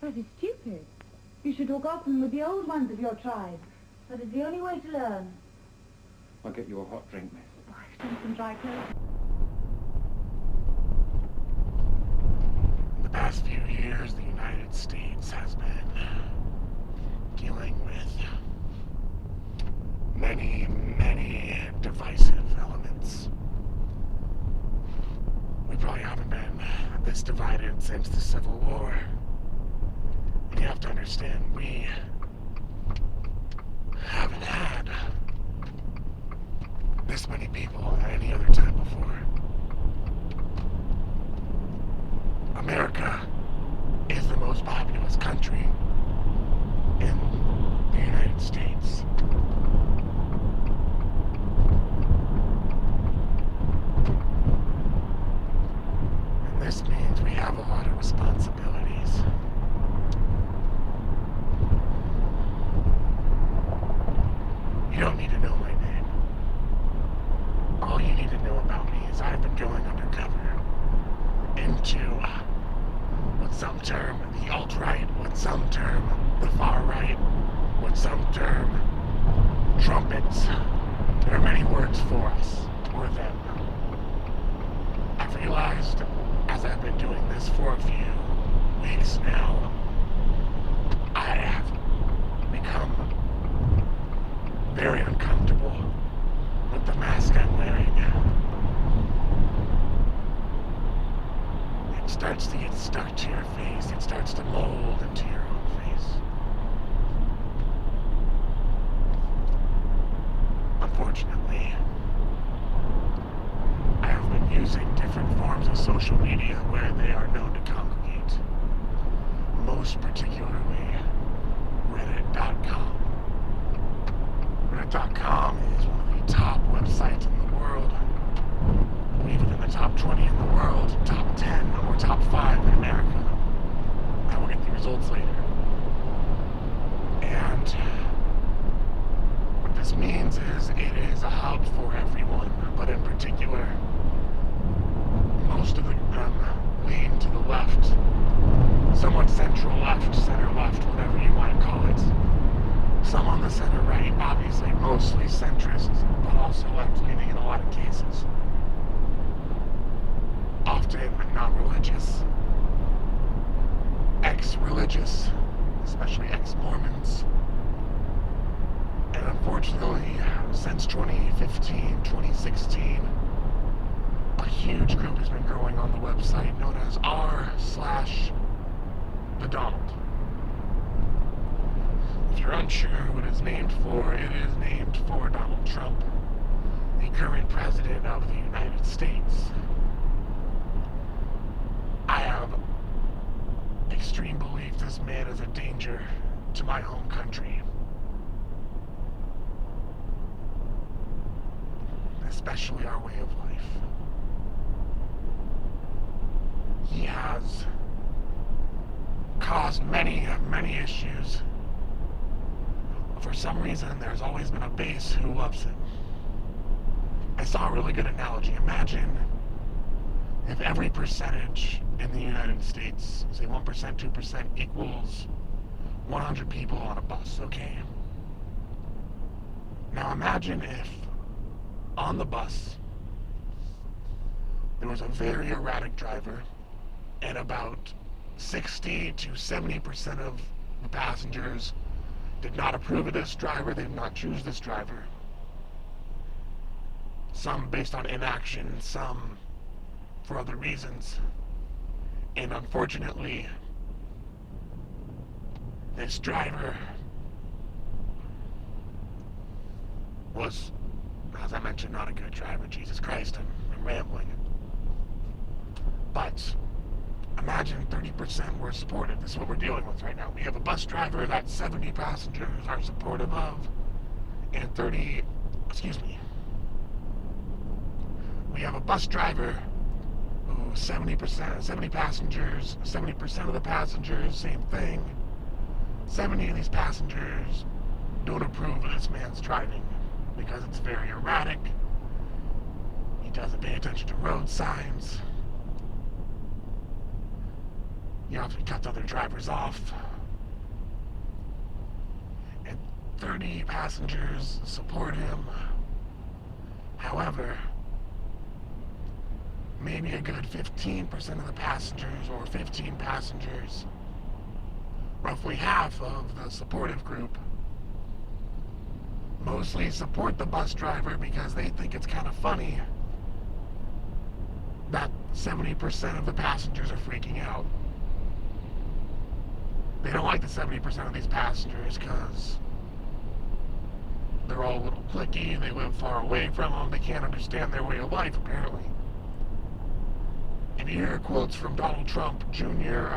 That is stupid. You should talk often with the old ones of your tribe. That is the only way to learn. I'll get you a hot drink, miss. Oh, I've done some dry clothes. In the past few years, the United States has been dealing with many, many divisive elements. We probably haven't been this divided since the Civil War. And you have to understand, we haven't had this many people at any other time before. Amerika is the most populous country in the United States. And this means we have a lot of responsibilities. You don't need to know my name. All you need to know about me is I've been going undercover into what some term the alt-right, what some term the far-right, what some term trumpets. There are many words for us, or them. I've realized, as I've been doing this for a few weeks now, I have become very uncomfortable with the mask I'm wearing. It starts to get stuck to your face. It starts to mold into your own face. Unfortunately, I have been using different forms of social media where they are known to congregate. Most particularly, Reddit.com. Reddit.com is one of the top websites in the world. I believe within the top 20 in the world, top 10 or top 5 in America. I will get the results later. And what this means is it is a hub for everyone, but in particular, most of them lean to the left, somewhat central left, center left, whatever you want to call it. Some on the center right, obviously mostly centrist, but also left-leaning in a lot of cases. Often non-religious, ex-religious, especially ex-Mormons. And unfortunately, since 2015, 2016, a huge group has been growing on the website known as r/the Donald. If you're unsure who it is named for, it is named for Donald Trump, the current president of the United States. I have extreme belief this man is a danger to my home country. Especially our way of life. He has caused many, many issues. For some reason, there's always been a base who loves him. I saw a really good analogy. Imagine if every percentage in the United States, say 1%, 2%, equals 100 people on a bus, okay? Now imagine if on the bus there was a very erratic driver and about 60 to 70% of the passengers did not approve of this driver, they did not choose this driver. Some based on inaction, some for other reasons. And unfortunately, this driver was, as I mentioned, not a good driver. Jesus Christ, I'm rambling. But imagine 30% were supportive. This is what we're dealing with right now. We have a bus driver that 70 passengers are supportive of, and we have a bus driver who 70 passengers, 70% of the passengers, same thing. 70 of these passengers don't approve of this man's driving because it's very erratic. He doesn't pay attention to road signs. He obviously cut other drivers off. And 30 passengers support him. However, maybe a good 15% of the passengers, or 15 passengers, roughly half of the supportive group, mostly support the bus driver because they think it's kind of funny that 70% of the passengers are freaking out. They don't like the 70% of these passengers because they're all a little cliquey, they live far away from them, they can't understand their way of life, apparently. If you hear quotes from Donald Trump Jr.,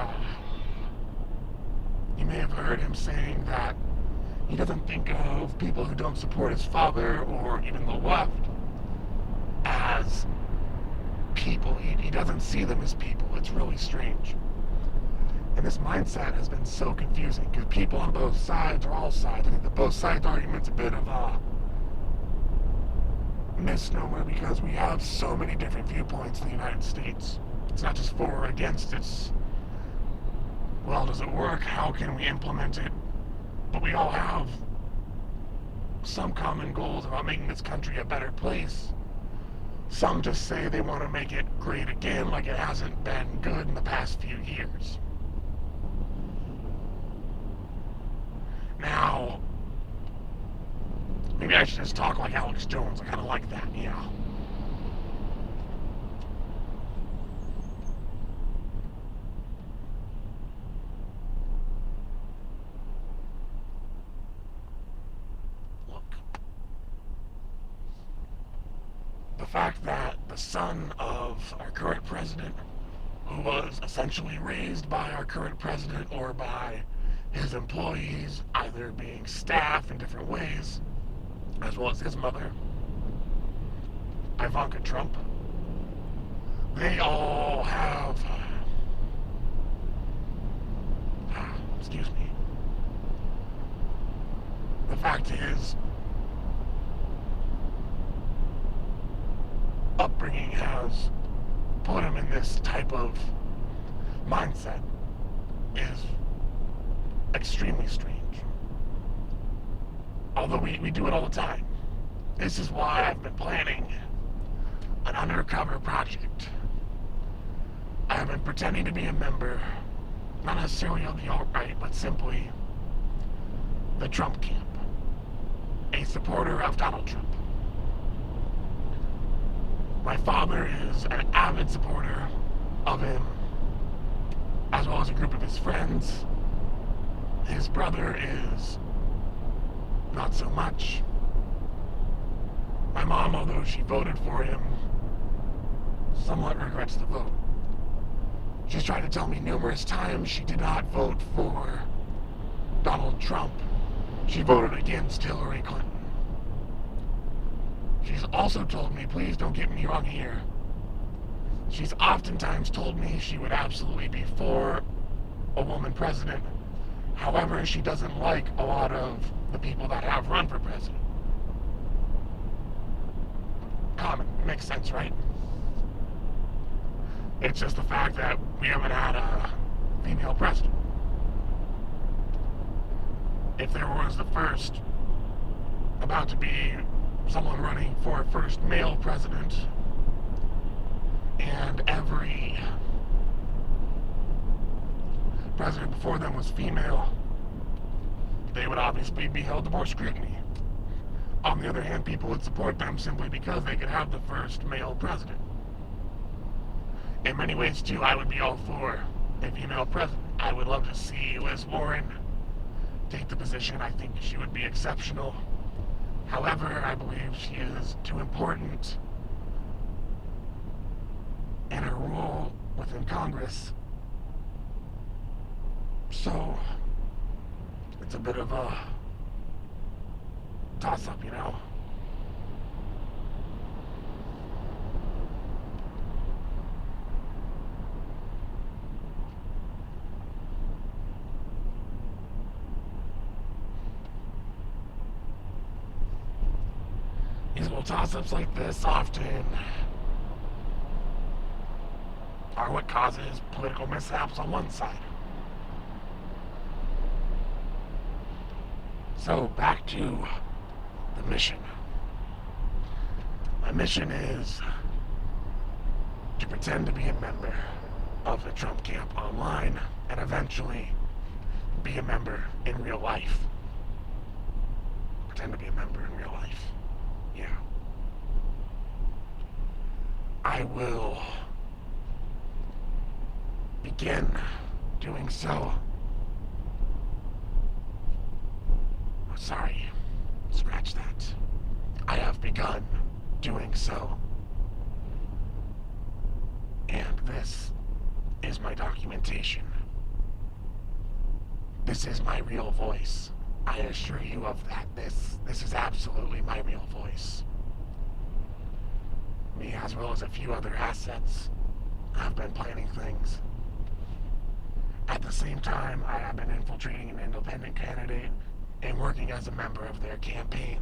you may have heard him saying that he doesn't think of people who don't support his father or even the left as people. He doesn't see them as people. It's really strange. And this mindset has been so confusing because people on both sides, or all sides, I think the both sides argument's a bit of a misnomer because we have so many different viewpoints in the United States. It's not just for or against, it's, well, does it work? How can we implement it? But we all have some common goals about making this country a better place. Some just say they want to make it great again, like it hasn't been good in the past few years. Now, maybe I should just talk like Alex Jones. I kind of like that, yeah. Look. The fact that the son of our current president, who was essentially raised by our current president or by his employees, either being staff in different ways, as well as his mother, Ivanka Trump, they all have, excuse me, the fact is, upbringing has put him in this type of mindset is extremely strange. Although we do it all the time. This is why I've been planning an undercover project. I have been pretending to be a member, not necessarily of the alt-right, but simply the Trump camp, a supporter of Donald Trump. My father is an avid supporter of him, as well as a group of his friends. His brother is not so much. My mom, although she voted for him, somewhat regrets the vote. She's tried to tell me numerous times she did not vote for Donald Trump. She voted against Hillary Clinton. She's also told me, please don't get me wrong here, she's oftentimes told me she would absolutely be for a woman president. However, she doesn't like a lot of the people that have run for president. Common. It makes sense, right? It's just the fact that we haven't had a female president. If there was the first, about to be someone running for a first male president, and every president before them was female, they would obviously be held to more scrutiny. On the other hand, people would support them simply because they could have the first male president. In many ways, too, I would be all for a female president. I would love to see Liz Warren take the position. I think she would be exceptional. However, I believe she is too important in her role within Congress. So, it's a bit of a toss-up, you know? These little toss-ups like this often are what causes political mishaps on one side. So back to the mission. My mission is to pretend to be a member of the Trump camp online and eventually be a member in real life. Pretend to be a member in real life. Yeah. I will begin doing so. Oh, sorry. Scratch that. I have begun doing so. And this is my documentation. This is my real voice. I assure you of that. This is absolutely my real voice. Me, as well as a few other assets, have been planning things. At the same time, I have been infiltrating an independent candidate and working as a member of their campaign.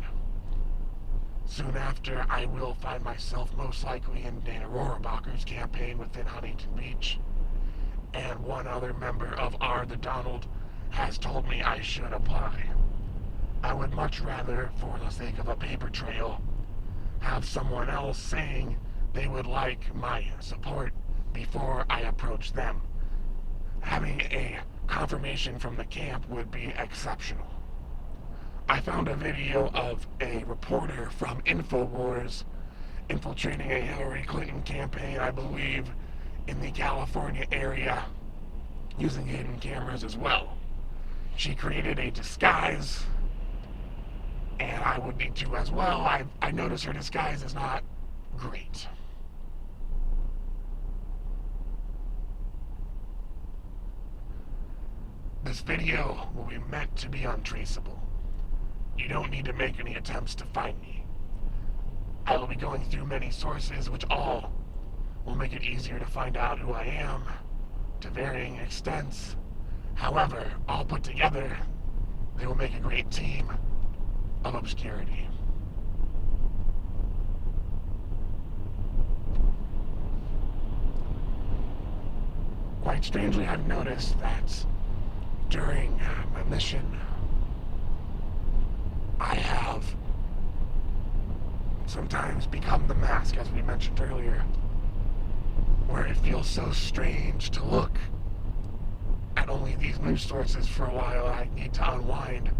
Soon after, I will find myself most likely in Dana Rohrabacher's campaign within Huntington Beach. And one other member of the Donald has told me I should apply. I would much rather, for the sake of a paper trail, have someone else saying they would like my support before I approach them. Having a confirmation from the camp would be exceptional. I found a video of a reporter from InfoWars infiltrating a Hillary Clinton campaign, I believe, in the California area, using hidden cameras as well. She created a disguise, and I would need to as well. I noticed her disguise is not great. This video will be meant to be untraceable. You don't need to make any attempts to find me. I will be going through many sources, which all will make it easier to find out who I am, to varying extents. However, all put together, they will make a great team of obscurity. Quite strangely, I've noticed that during my mission, I have sometimes become the mask, as we mentioned earlier, where it feels so strange to look at only these news sources for a while. I need to unwind.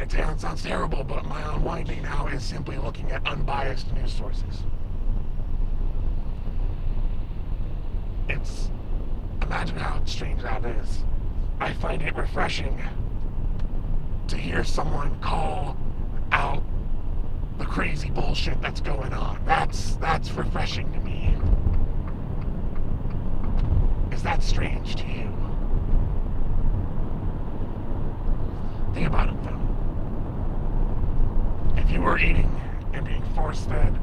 It sounds terrible, but my unwinding now is simply looking at unbiased news sources. Imagine how strange that is. I find it refreshing to hear someone call out the crazy bullshit that's going on. That's refreshing to me. Is that strange to you? Think about it though. If you were eating and being force-fed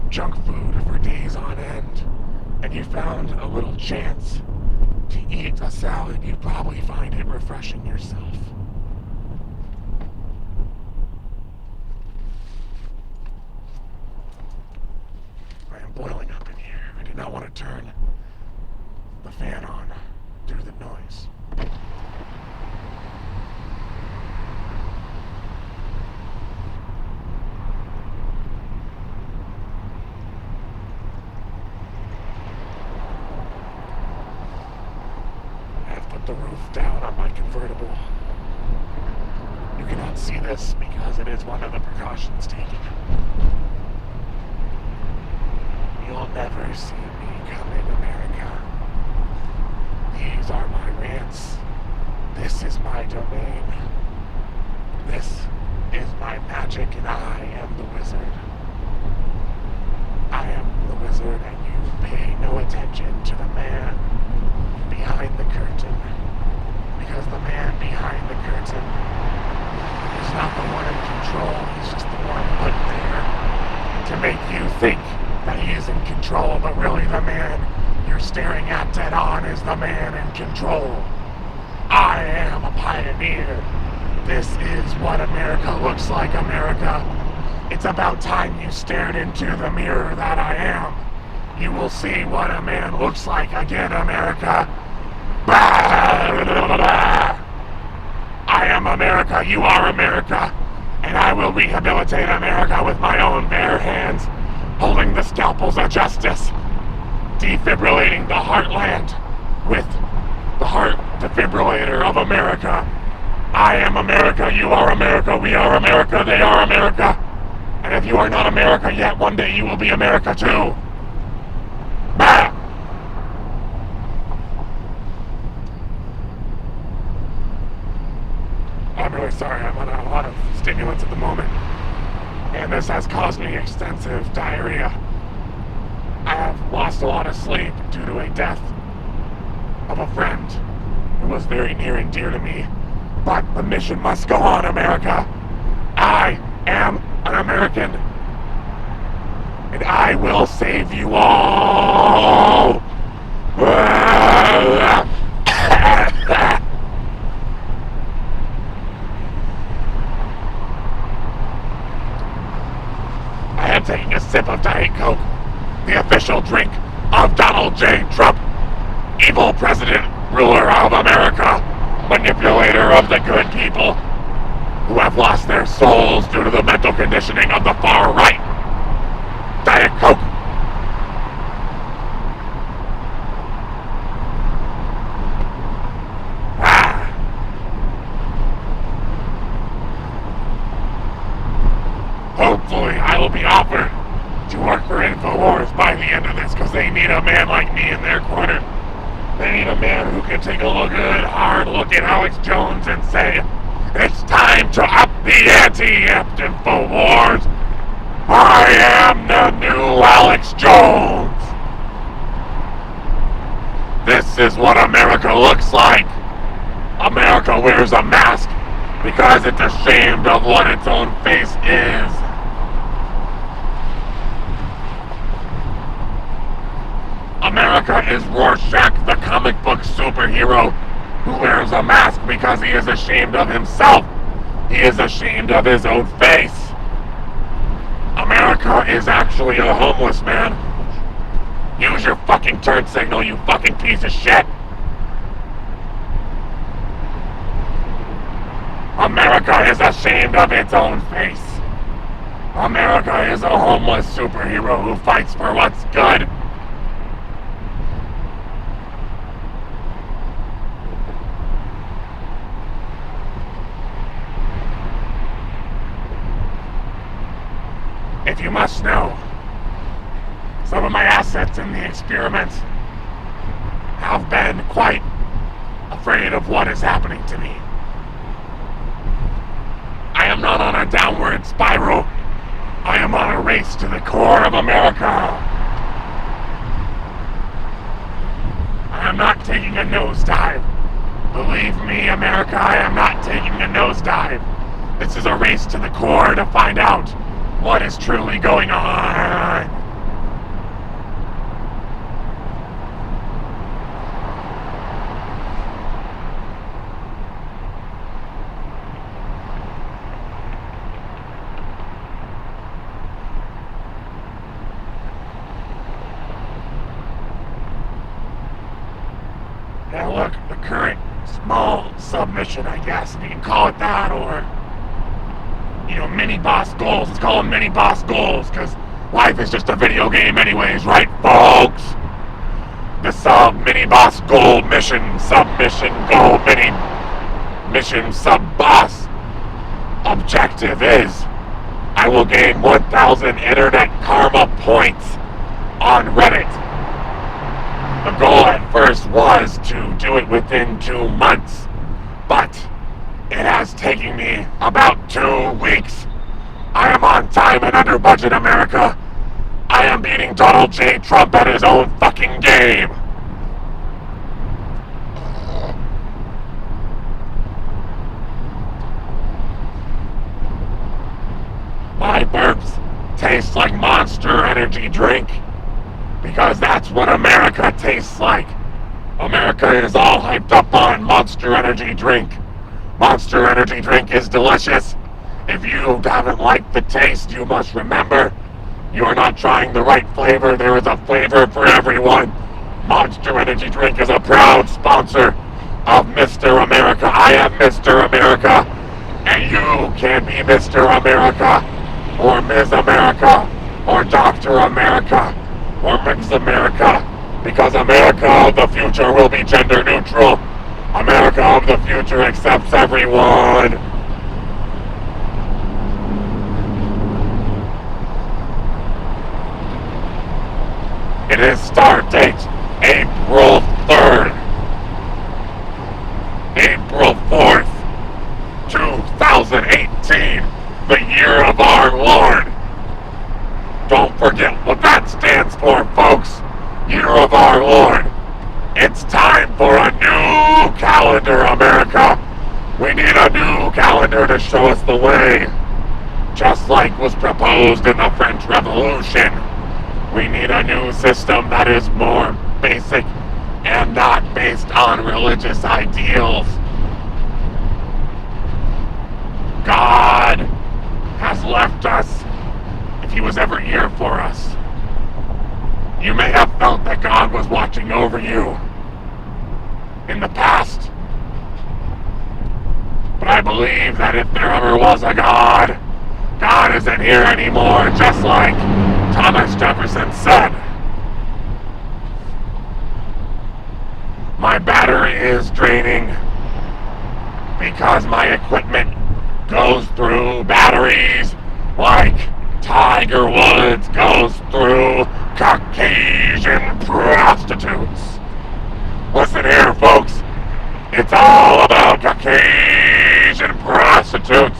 junk food for days on end, and you found a little chance to eat a salad, you'd probably find it refreshing yourself. I am boiling up in here. I do not want to turn the fan on due to the noise. The roof down on my convertible. You cannot see this because it is one of the precautions taken. You'll never see me coming, America. These are my rants. This is my domain. This is my magic, and I am the wizard. I am the wizard, and you pay no attention to the man behind the curtain. Because the man behind the curtain is not the one in control, he's just the one put there to make you think that he is in control, but really the man you're staring at dead on is the man in control. I am a pioneer. This is what America looks like, America. It's about time you stared into the mirror that I am. You will see what a man looks like again, America. I am am America, you are America, and I will rehabilitate America with my own bare hands, holding the scalpels of justice, defibrillating the heartland with the heart defibrillator of America. I am America, you are America, we are America, they are America. And if you are not America yet, one day you will be America too. Bah! I'm really sorry, I'm on a lot of stimulants at the moment. And this has caused me extensive diarrhea. I have lost a lot of sleep due to a death of a friend who was very near and dear to me. But the mission must go on, America. I am an American. And I will save you all. I am taking a sip of Diet Coke, the official drink of Donald J. Trump, evil president, ruler of America, manipulator of the good people who have lost their souls due to the mental conditioning of the far right. Diet Coke. Hopefully I will be offered to work for InfoWars by the end of this, because they need a man like me in their corner. They need a man who can take a good, hard look at Alex Jones and say, it's time to up the ante at InfoWars. I am the new Alex Jones. This is what America looks like. America wears a mask because it's ashamed of what its own face is. America is Rorschach, the comic book superhero, who wears a mask because he is ashamed of himself. He is ashamed of his own face. America is actually a homeless man. Use your fucking turn signal, you fucking piece of shit. America is ashamed of its own face. America is a homeless superhero who fights for what's good. If you must know, some of my assets in the experiment have been quite afraid of what is happening to me. I am not on a downward spiral. I am on a race to the core of America. I am not taking a nosedive. Believe me, America, I am not taking a nosedive. This is a race to the core to find out what is truly going on. Now look, the current small submission, I guess, if you can call it that, or mini boss goals. Let's call them mini boss goals, because life is just a video game anyways, right, folks? The sub-mini boss goal mission, submission goal mini mission sub-boss objective is I will gain 1,000 internet karma points on Reddit. The goal at first was to do it within 2 months, but it has taken me about 2 weeks. I am on time and under budget, America. I am beating Donald J. Trump at his own fucking game. My burps taste like Monster Energy drink, because that's what America tastes like. America is all hyped up on Monster Energy drink. Monster Energy drink is delicious. If you haven't liked the taste, you must remember, you're not trying the right flavor. There is a flavor for everyone. Monster Energy drink is a proud sponsor of Mr. America. I am Mr. America. And you can be Mr. America, or Ms. America, or Dr. America, or Mix America, because America of the future will be gender neutral. America of the future accepts everyone. It is start date April 3rd, April 4th, 2018, the year of our Lord. Don't forget what that stands for, folks. Year of our Lord. It's time for a new calendar, America. We need a new calendar to show us the way. Just like was proposed in the French Revolution. We need a new system that is more basic and not based on religious ideals. God has left us, if he was ever here for us. You may have felt that God was watching over you in the past. But I believe that if there ever was a God, God isn't here anymore, just like Thomas Jefferson said. My battery is draining because my equipment goes through batteries like Tiger Woods goes through Caucasian prostitutes. Listen here, folks. It's all about Caucasian prostitutes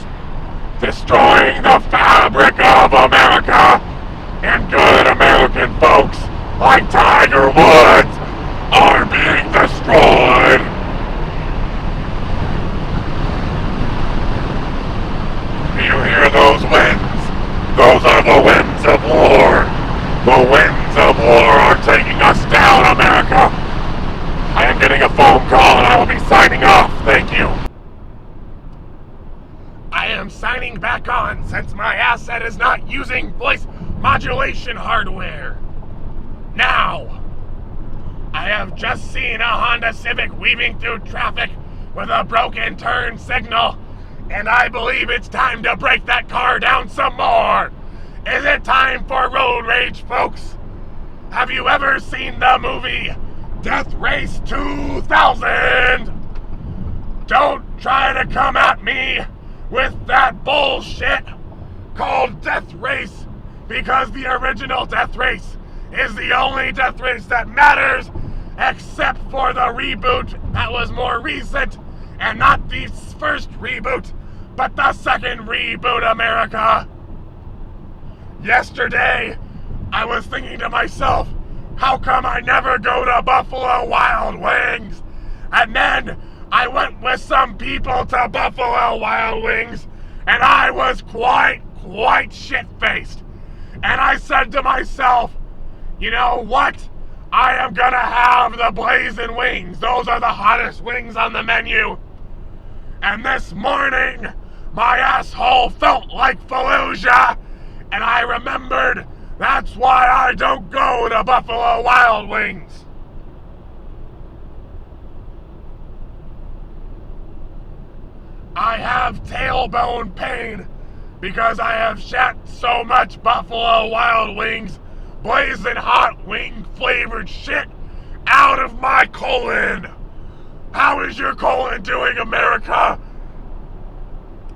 destroying the fabric of America, and good American folks like Tiger Woods are being destroyed. Do you hear those winds? Those are the winds of war. The winds of war are taking us down, America. I am getting a phone call and I will be signing off. Thank you. I am signing back on since my asset is not using voice modulation hardware. Now, I have just seen a Honda Civic weaving through traffic with a broken turn signal, and I believe it's time to break that car down some more. Is it time for road rage, folks? Have you ever seen the movie Death Race 2000? Don't try to come at me with that bullshit called Death Race, because the original Death Race is the only Death Race that matters, except for the reboot that was more recent, and not the first reboot, but the second reboot, America. Yesterday, I was thinking to myself, how come I never go to Buffalo Wild Wings? And then I went with some people to Buffalo Wild Wings, and I was quite shit-faced. And I said to myself, you know what? I am gonna have the blazing wings. Those are the hottest wings on the menu. And this morning, my asshole felt like Fallujah, and I remembered that's why I don't go to Buffalo Wild Wings. I have tailbone pain because I have shat so much Buffalo Wild Wings blazing hot wing flavored shit out of my colon. How is your colon doing, America?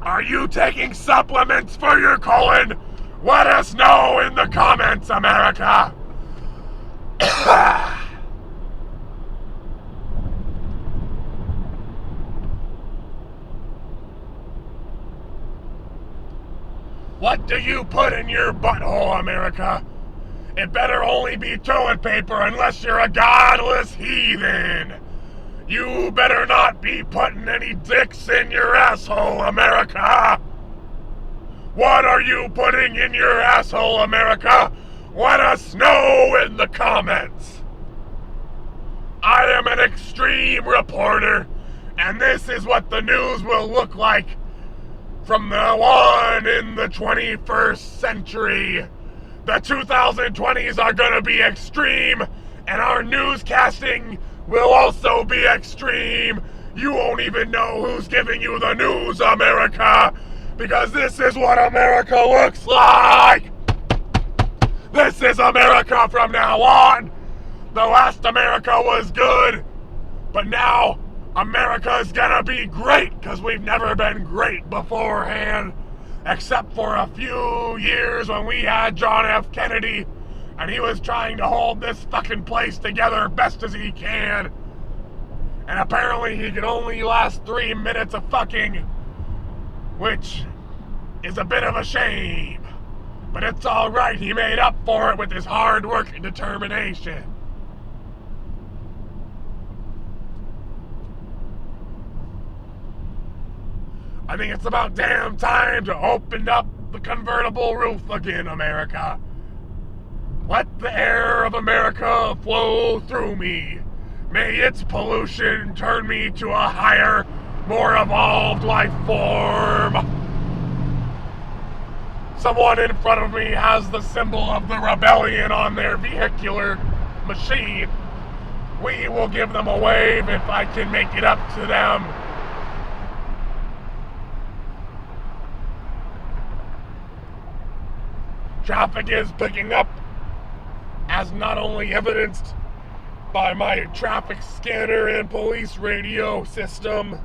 Are you taking supplements for your colon? Let us know in the comments, America. What do you put in your butthole, America? It better only be toilet paper unless you're a godless heathen. You better not be putting any dicks in your asshole, America. What are you putting in your asshole, America? Let us know in the comments. I am an extreme reporter, and this is what the news will look like from now on in the 21st century. The 2020s are gonna be extreme, and our newscasting will also be extreme, You won't even know who's giving you the news, America, because this is what America looks like. This is America from now on. The last America was good, but now America's gonna be great, because we've never been great beforehand, except for a few years when we had John F. Kennedy, and he was trying to hold this fucking place together best as he can. And apparently he can only last 3 minutes of fucking, which is a bit of a shame. But it's alright, he made up for it with his hard work and determination. I think it's about damn time to open up the convertible roof again, America. Let the air of America flow through me. May its pollution turn me to a higher, more evolved life form. Someone in front of me has the symbol of the rebellion on their vehicular machine. We will give them a wave if I can make it up to them. Traffic is picking up, as not only evidenced by my traffic scanner and police radio system,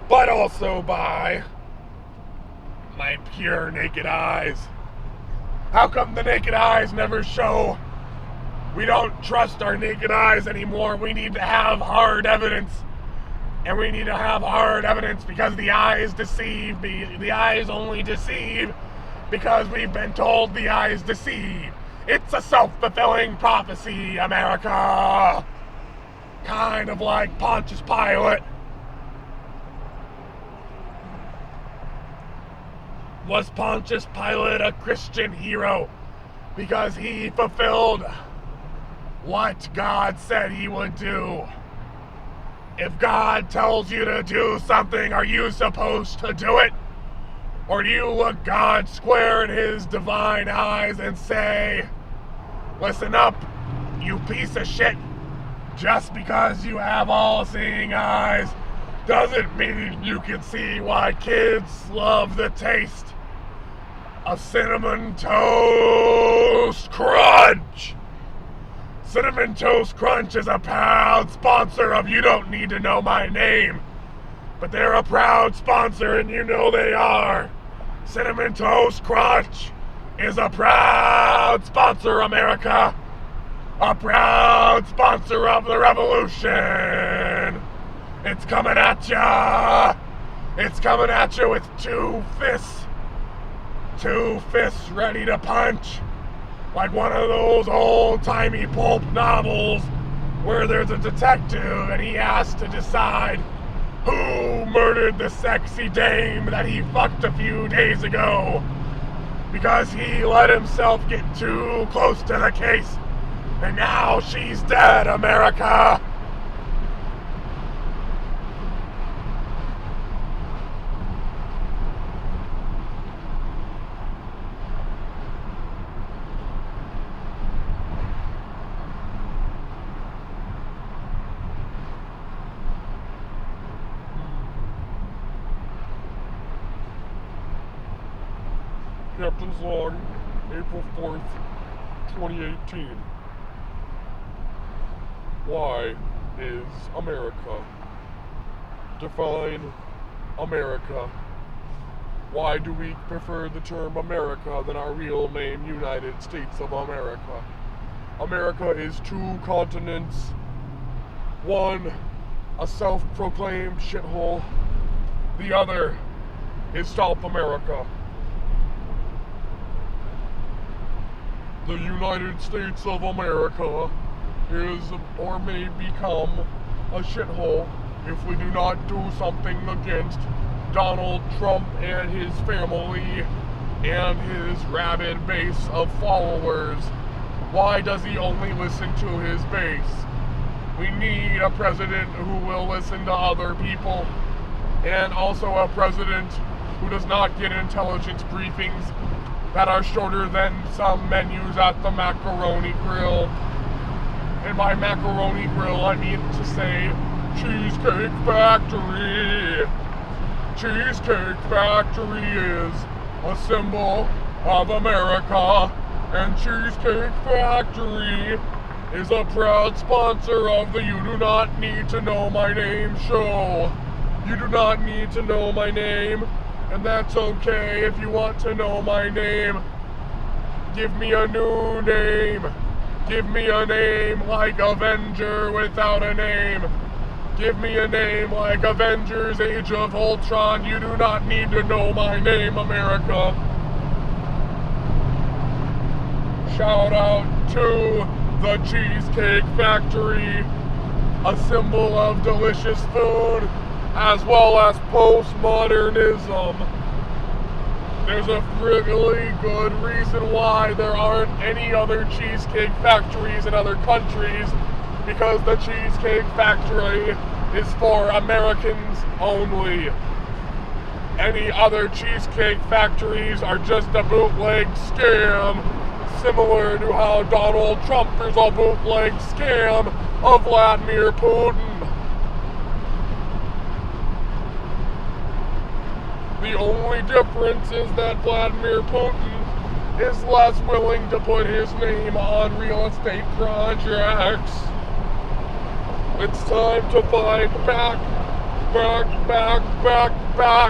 but also by my pure naked eyes. How come the naked eyes never show? We don't trust our naked eyes anymore. We need to have hard evidence. And we need to have hard evidence because the eyes deceive. The eyes only deceive because we've been told the eyes deceive. It's a self-fulfilling prophecy, America. Kind of like Pontius Pilate. Was Pontius Pilate a Christian hero because he fulfilled what God said he would do? If God tells you to do something, are you supposed to do it? Or do you look God square in his divine eyes and say, listen up, you piece of shit. Just because you have all-seeing eyes doesn't mean you can see why kids love the taste of Cinnamon Toast Crunch. Cinnamon Toast Crunch is a proud sponsor of You Don't Need to Know My Name. But they're a proud sponsor, and you know they are. Cinnamon Toast Crunch is a proud sponsor, America. A proud sponsor of the revolution. It's coming at ya. It's coming at you with 2 fists. 2 fists ready to punch. Like one of those old-timey pulp novels where there's a detective and he has to decide who murdered the sexy dame that he fucked a few days ago because he let himself get too close to the case. And now she's dead, America. Captain's log, April 4th, 2018. Why is America? Define America. Why do we prefer the term America than our real name, United States of America? America is 2 continents. One, a self-proclaimed shithole. The other is South America. The United States of America is or may become a shithole if we do not do something against Donald Trump and his family and his rabid base of followers. Why does he only listen to his base? We need a president who will listen to other people, and also a president who does not get intelligence briefings that are shorter than some menus at the Macaroni Grill. And by Macaroni Grill, I mean to say Cheesecake Factory. Cheesecake Factory is a symbol of America, and Cheesecake Factory is a proud sponsor of the You Do Not Need to Know My Name show. You do not need to know my name, and that's okay if you want to know my name. Give me a new name. Give me a name like Avenger without a name. Give me a name like Avengers Age of Ultron. You do not need to know my name, America. Shout out to the Cheesecake Factory, a symbol of delicious food, as well as postmodernism. There's a really good reason why there aren't any other cheesecake factories in other countries, because the Cheesecake Factory is for Americans only. Any other cheesecake factories are just a bootleg scam, similar to how Donald Trump is a bootleg scam of Vladimir Putin. The only difference is that Vladimir Putin is less willing to put his name on real estate projects. It's time to fight back,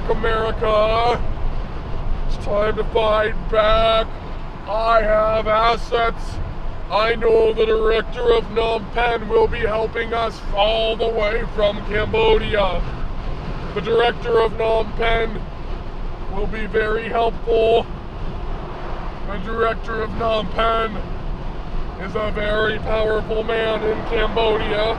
America. It's time to fight back. I have assets. I know the director of Phnom Penh will be helping us all the way from Cambodia. The director of Phnom Penh will be very helpful. The director of Phnom Penh is a very powerful man in Cambodia,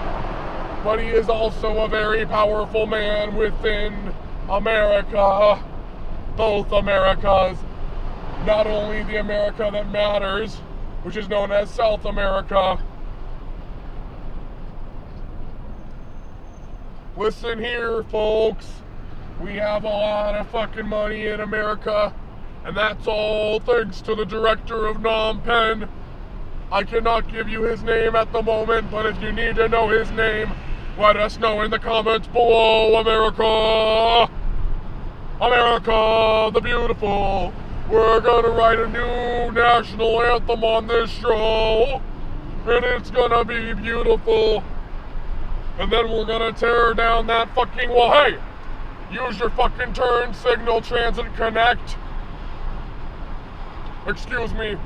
but he is also a very powerful man within America. Both Americas. Not only the America that matters, which is known as South America. Listen here, folks. We have a lot of fucking money in America, and that's all thanks to the director of Phnom Penh. I cannot give you his name at the moment, but if you need to know his name, let us know in the comments below, America! America the beautiful! We're gonna write a new national anthem on this show, and it's gonna be beautiful. And then we're gonna tear down that fucking wall. Hey! Use your fucking turn signal, Transit Connect. Excuse me.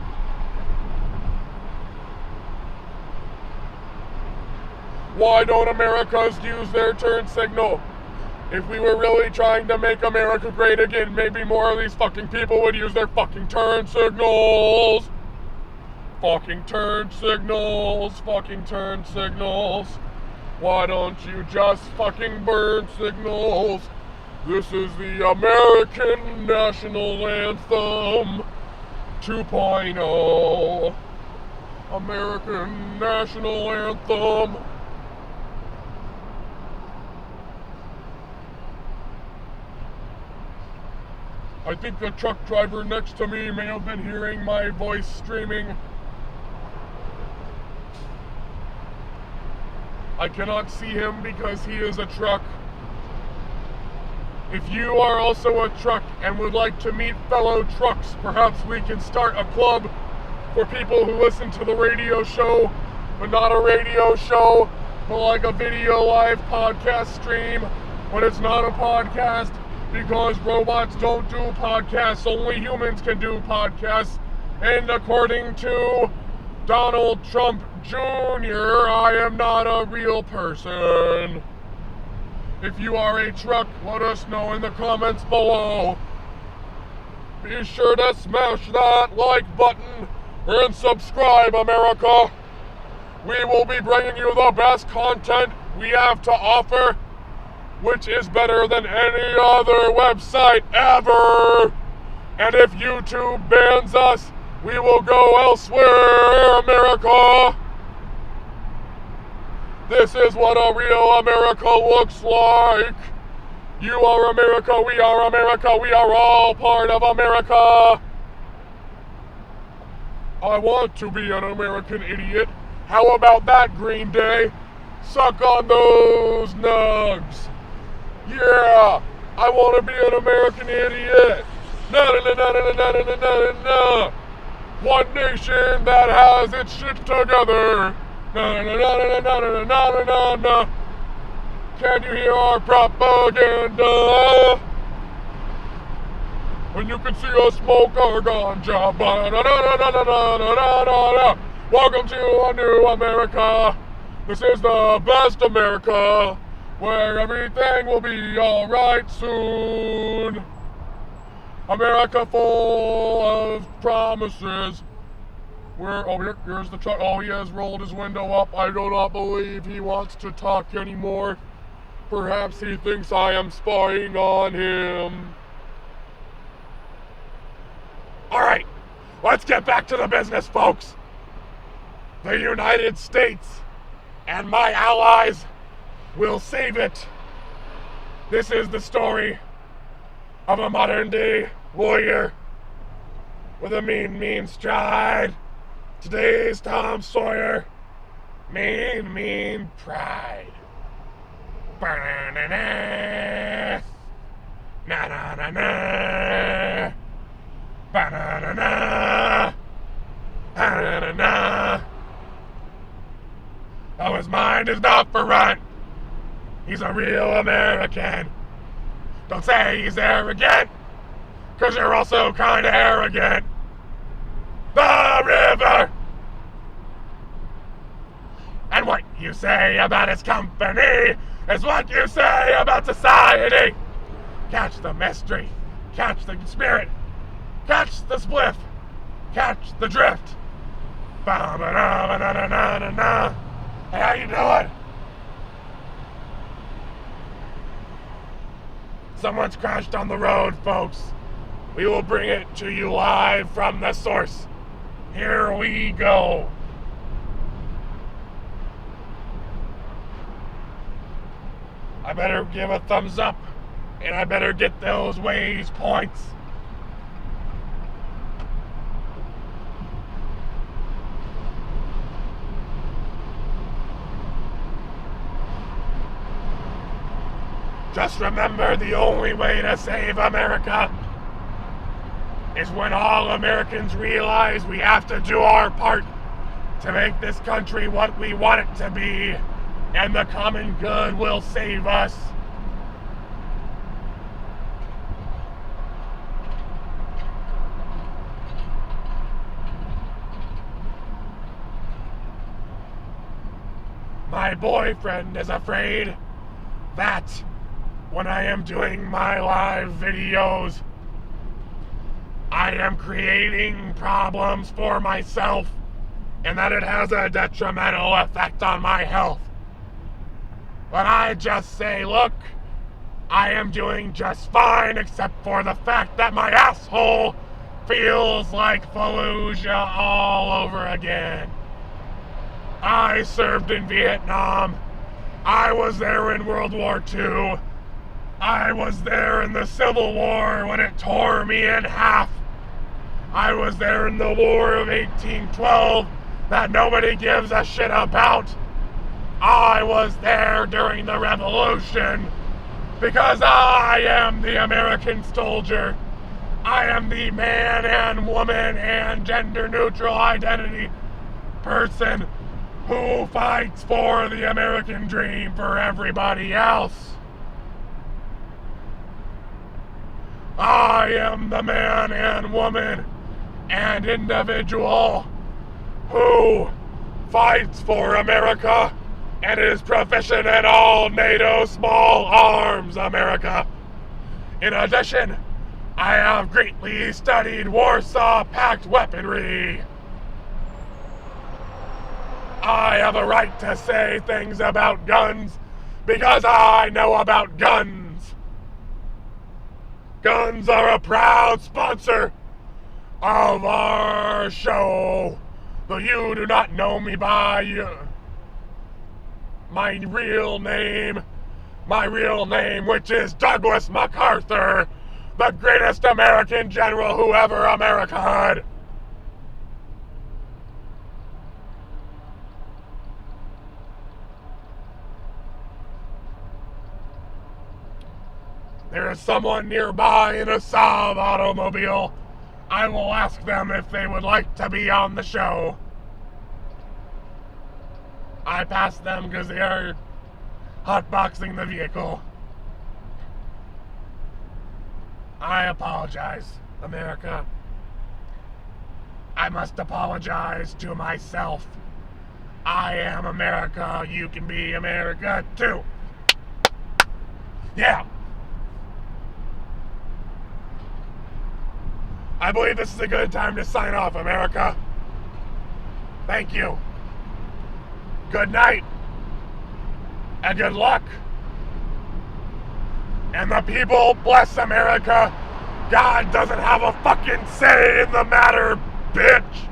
Why don't Americans use their turn signal? If we were really trying to make America great again, maybe more of these fucking people would use their fucking turn signals. Fucking turn signals. Fucking turn signals. Why don't you just fucking burn signals? This is the American National Anthem 2.0. American National Anthem. I think the truck driver next to me may have been hearing my voice streaming. I cannot see him because he is a truck. If you are also a truck and would like to meet fellow trucks, perhaps we can start a club for people who listen to the radio show, but not a radio show, but like a video live podcast stream, but it's not a podcast because robots don't do podcasts, only humans can do podcasts. And according to Donald Trump Jr., I am not a real person. If you are a truck, let us know in the comments below. Be sure to smash that like button and subscribe, America. We will be bringing you the best content we have to offer, which is better than any other website ever. And if YouTube bans us, we will go elsewhere, America. This is what a real America looks like. You are America, we are all part of America. I want to be an American idiot. How about that, Green Day? Suck on those nugs. Yeah, I want to be an American idiot. Na na na na na na na na na. One nation that has its shit together. Na na na na na na na na na. Can you hear our propaganda? When you can see us smoke our ganja. Welcome to a new America. This is the best America, where everything will be alright soon. America full of promises. Here's the truck. Oh, he has rolled his window up. I do not believe he wants to talk anymore. Perhaps he thinks I am spying on him. Alright, let's get back to the business, folks. The United States and my allies will save it. This is the story of a modern-day warrior with a mean stride. Today's Tom Sawyer, mean pride. Ba-na-na-na. Na-na-na-na. Ba-na-na-na. Na-na-na-na. Oh, his mind is not for rent. He's a real American. Don't say he's arrogant, 'cause you're also kinda arrogant. The river! And what you say about his company is what you say about society. Catch the mystery, catch the spirit, catch the spliff, catch the drift. Ba-ba-da-ba-da-da-da-da-da. Hey, how you doing? Someone's crashed on the road, folks. We will bring it to you live from the source. Here we go. I better give a thumbs up, and I better get those Waze points. Just remember, the only way to save America is when all Americans realize we have to do our part to make this country what we want it to be, and the common good will save us. My boyfriend is afraid that when I am doing my live videos, I am creating problems for myself, and that it has a detrimental effect on my health. But I just say, look, I am doing just fine, except for the fact that my asshole feels like Fallujah all over again. I served in Vietnam. I was there in World War II. I was there in the Civil War when it tore me in half. I was there in the War of 1812 that nobody gives a shit about. I was there during the Revolution because I am the American soldier. I am the man and woman and gender-neutral identity person who fights for the American dream for everybody else. I am the man and woman and individual who fights for America and is proficient in all NATO small arms America. In addition, I have greatly studied Warsaw Pact weaponry. I have a right to say things about guns because I know about guns. Guns are a proud sponsor of our show, though you do not know me by my real name, which is Douglas MacArthur, the greatest American general who ever America had. there is someone nearby in a Saab automobile, I will ask them if they would like to be on the show. I passed them because they are hotboxing the vehicle. I apologize, America. I must apologize to myself. I am America. You can be America too. Yeah. I believe this is a good time to sign off, America. Thank you. Good night. And good luck. And the people bless America. God doesn't have a fucking say in the matter, bitch.